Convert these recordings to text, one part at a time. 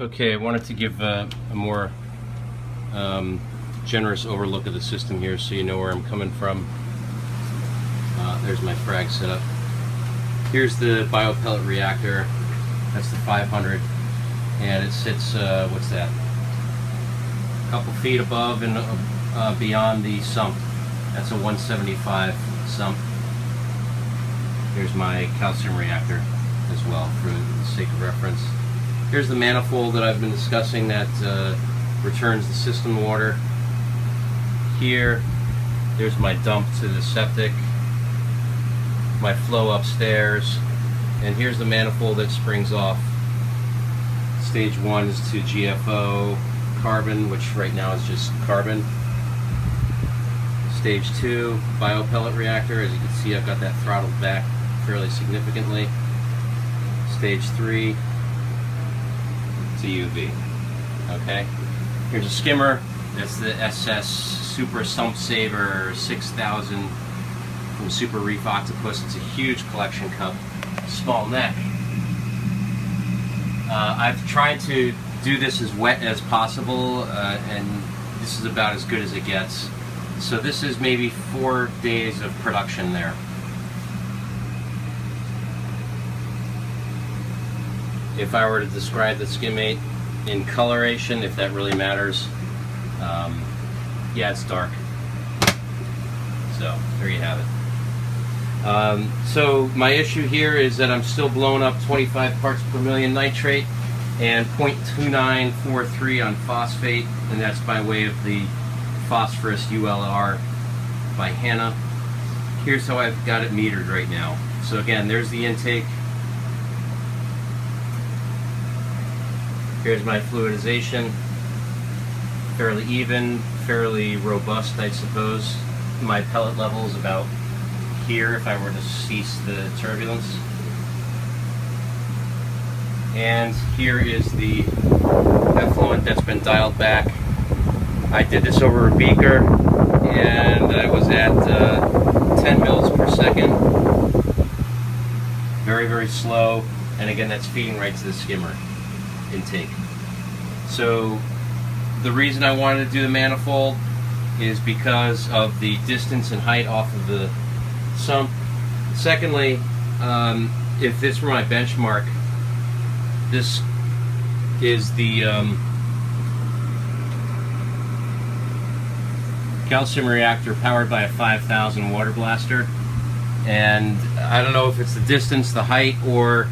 Okay, I wanted to give a more generous overlook of the system here so you know where I'm coming from. There's my frag setup. Here's the BIOPELLET reactor. That's the 500, and it sits, what's that? A couple feet above and beyond the sump. That's a 175 sump. Here's my calcium reactor as well, for the sake of reference. Here's the manifold that I've been discussing that returns the system water. Here, there's my dump to the septic, my flow upstairs, and here's the manifold that springs off. Stage 1 is to GFO carbon, which right now is just carbon. Stage 2, BIOPELLET reactor. As you can see, I've got that throttled back fairly significantly. Stage 3 to UV. Okay, here's a skimmer. That's the SS Super Sump Saver 6000 from Super Reef Octopus. It's a huge collection cup, small neck. I've tried to do this as wet as possible, and this is about as good as it gets. So this is maybe 4 days of production there. If I were to describe the skimmate in coloration, if that really matters, yeah, it's dark. So there you have it. So my issue here is that I'm still blowing up 25 parts per million nitrate and 0.2943 on phosphate, and that's by way of the phosphorus ULR by Hannah. Here's how I've got it metered right now. So again, there's the intake. Here's my fluidization. Fairly even, fairly robust, I suppose. My pellet level is about here if I were to cease the turbulence. And here is the effluent that's been dialed back. I did this over a beaker, and I was at 10 mils per second. Very, very slow. And again, that's feeding right to the skimmer intake. So the reason I wanted to do the manifold is because of the distance and height off of the sump. Secondly, if this were my benchmark, this is the calcium reactor powered by a 5000 water blaster, and I don't know if it's the distance, the height, or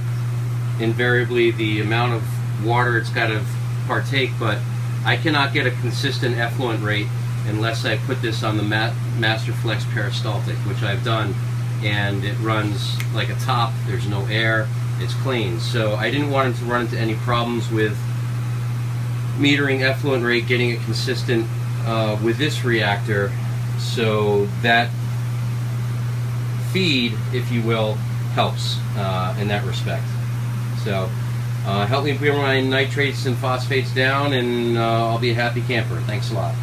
invariably the amount of water it's got to partake, but I cannot get a consistent effluent rate unless I put this on the Masterflex peristaltic, which I've done, and it runs like a top. There's no air, it's clean. So I didn't want it to run into any problems with metering effluent rate, getting it consistent with this reactor, so that feed, if you will, helps in that respect. So help me bring my nitrates and phosphates down, and I'll be a happy camper. Thanks a lot.